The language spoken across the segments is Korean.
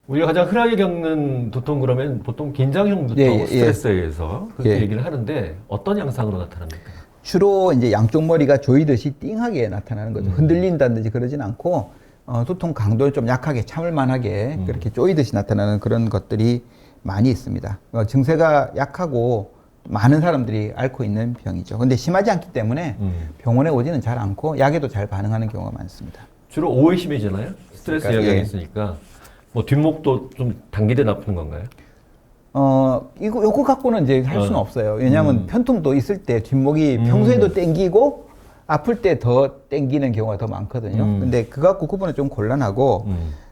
우리가 가장 흔하게 겪는 두통 그러면 보통 긴장형 두통, 예, 예. 스트레스에 의해서 그렇게 예. 얘기를 하는데 어떤 양상으로 나타납니까? 주로 이제 양쪽 머리가 조이듯이 띵하게 나타나는 거죠. 흔들린다든지 그러진 않고, 두통 강도를 좀 약하게 참을 만하게 그렇게 조이듯이 나타나는 그런 것들이 많이 있습니다. 증세가 약하고 많은 사람들이 앓고 있는 병이죠. 근데 심하지 않기 때문에 병원에 오지는 잘 않고 약에도 잘 반응하는 경우가 많습니다. 주로 오해 심해지잖아요. 스트레스 그러니까, 영향이 예. 있으니까 뭐 뒷목도 좀 당기대 아픈 건가요? 요거 갖고는 이제 할 수는 없어요. 왜냐하면 편통도 있을 때 뒷목이 평소에도 땡기고 아플 때 더 땡기는 경우가 더 많거든요. 근데 그거 갖고 구분은 좀 곤란하고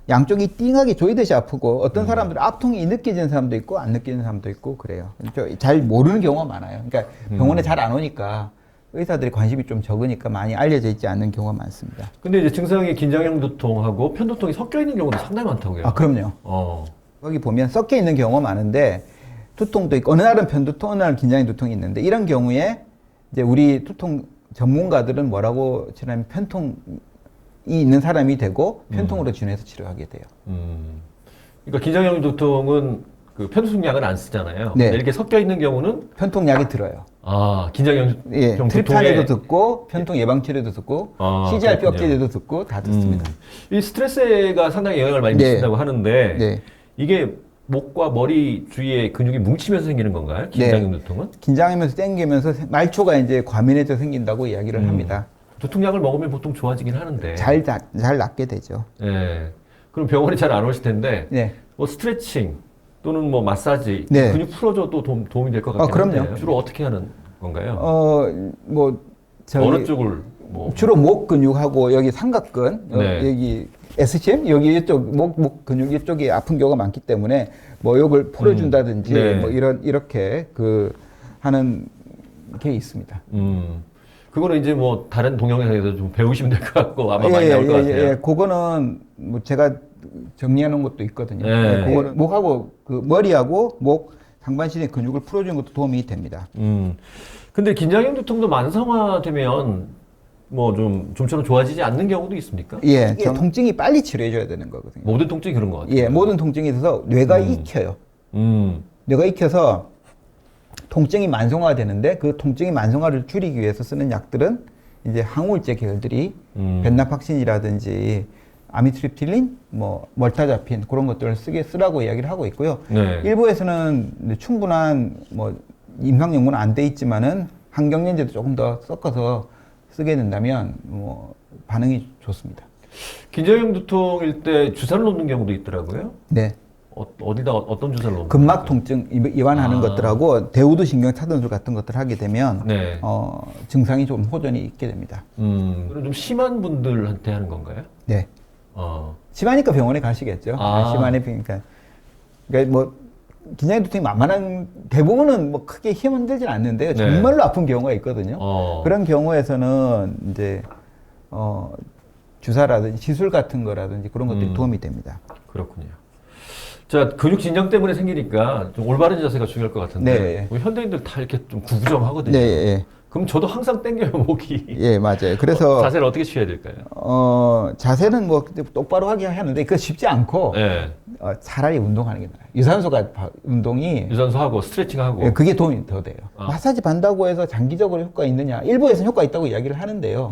양쪽이 띵하게 조이듯이 아프고 어떤 사람들은 압통이 느껴지는 사람도 있고 안 느끼는 사람도 있고 그래요. 잘 모르는 경우가 많아요. 그러니까 병원에 잘 안 오니까 의사들이 관심이 좀 적으니까 많이 알려져 있지 않는 경우가 많습니다. 근데 이제 증상이 긴장형 두통하고 편두통이 섞여 있는 경우도 상당히 많다고요. 아, 그럼요. 거기 보면 섞여 있는 경우가 많은데 두통도 있고 어느 날은 편두통, 어느 날은 긴장형 두통이 있는데 이런 경우에 이제 우리 두통 전문가들은 뭐라고 치냐면 편통이 있는 사람이 되고 편통으로 진행해서 치료하게 돼요. 그러니까 긴장형 두통은 그 편두통약은 안 쓰잖아요. 네. 이렇게 섞여 있는 경우는 편통약이 들어요. 긴장형 예, 두통에 트립탄에도 듣고 편통 예방 치료도 듣고 CGR 그렇군요. 뼈기제도 듣고 다 듣습니다. 이 스트레스가 상당히 영향을 많이 네. 미친다고 하는데 네. 이게 목과 머리 주위에 근육이 뭉치면서 생기는 건가요? 긴장형 두통은? 긴장하면서 땡기면서 말초가 이제 과민해져 생긴다고 이야기를 합니다. 두통약을 먹으면 보통 좋아지긴 하는데. 잘 낫게 되죠. 예. 그럼 병원에 잘 안 오실 텐데 네. 뭐 스트레칭 또는 뭐 마사지 네. 근육 풀어줘도 도움이 될 것 같긴 그럼요. 한데 주로 어떻게 하는 건가요? 저기 어느 쪽을 뭐 주로 목 근육하고 여기 삼각근, 네. 여기 SCM, 여기 이쪽 목 근육 이쪽이 아픈 경우가 많기 때문에 뭐 요걸 풀어준다든지 네. 뭐 이렇게 하는 게 있습니다. 그거는 이제 뭐 다른 동영상에서 좀 배우시면 될 것 같고 아마 많이 나올 것 같아요. 그거는 뭐 제가 정리하는 것도 있거든요. 네. 그거는 목하고 그 머리하고 목 상반신의 근육을 풀어주는 것도 도움이 됩니다. 근데 긴장형 두통도 만성화되면 뭐 좀처럼 좋아지지 않는 경우도 있습니까? 예, 통증이 빨리 치료해줘야 되는 거거든요. 모든 통증이 그런 것 같아요. 예, 모든 통증이 있어서 뇌가 익혀요. 뇌가 익혀서 통증이 만성화가 되는데 그 통증이 만성화를 줄이기 위해서 쓰는 약들은 이제 항우울제 계열들이 벤나팍신이라든지 아미트립틸린, 뭐 멀타자핀 그런 것들을 쓰라고 이야기를 하고 있고요. 네. 일부에서는 충분한 뭐 임상연구는 안 돼 있지만은 항경련제도 조금 더 섞어서 쓰게 된다면 뭐 반응이 좋습니다. 긴장형 두통일 때 주사를 놓는 경우도 있더라고요. 네. 어디다 어떤 주사를 놓는 근막 건가요? 통증 이완하는 것들하고 대우두 신경 차단술 같은 것들 하게 되면 네. 증상이 좀 호전이 있게 됩니다. 그럼 좀 심한 분들한테 하는 건가요? 네. 어. 심하니까 병원에 가시겠죠. 심하니까. 그러니까 뭐 긴장형 두통이 만만한 대부분은 뭐 크게 힘들진 않는데요. 네. 정말로 아픈 경우가 있거든요. 그런 경우에서는 이제 주사라든지 시술 같은 거라든지 그런 것들이 도움이 됩니다. 그렇군요. 자, 근육 긴장 때문에 생기니까 좀 올바른 자세가 중요할 것 같은데 네. 우리 현대인들 다 이렇게 좀 구부정하거든요. 네, 예. 그럼 저도 항상 땡겨요, 목이. 예, 맞아요. 그래서 자세를 어떻게 취해야 될까요? 자세는 뭐 똑바로 하게 하는데 그거 쉽지 않고 네. 차라리 운동하는 게 나아요. 유산소가 운동이 유산소 하고 스트레칭 하고. 예, 그게 도움이 더 돼요. 마사지 받는다고 해서 장기적으로 효과가 있느냐? 일부에서는 효과 있다고 이야기를 하는데요.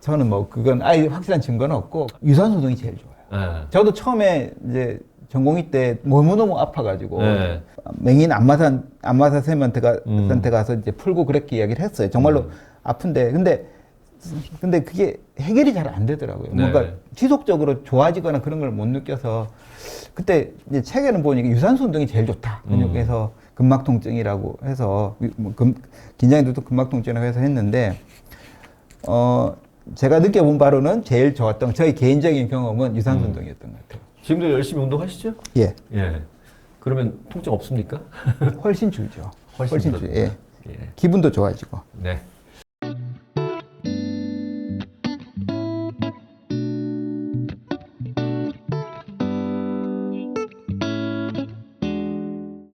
저는 뭐 그건 아예 확실한 증거는 없고 유산소 운동이 제일 좋아요. 네. 저도 처음에 이제 전공의 때 너무너무 아파가지고 네. 맹인 안마사 선생님한테 가서 이제 풀고 그렇게 이야기를 했어요. 정말로 아픈데 근데 그게 해결이 잘 안 되더라고요. 네. 뭔가 지속적으로 좋아지거나 그런 걸 못 느껴서 그때 이제 책에는 보니까 유산소 운동이 제일 좋다. 근육에서 근막 통증이라고 해서 긴장형 두통 근막 통증이라고 해서 했는데 제가 느껴본 바로는 제일 좋았던 저희 개인적인 경험은 유산소 운동이었던 것 같아요. 지금도 열심히 운동하시죠? 예. 예. 그러면 통증 없습니까? 훨씬 줄죠. 훨씬 줄죠. 예. 예. 기분도 좋아지고. 네.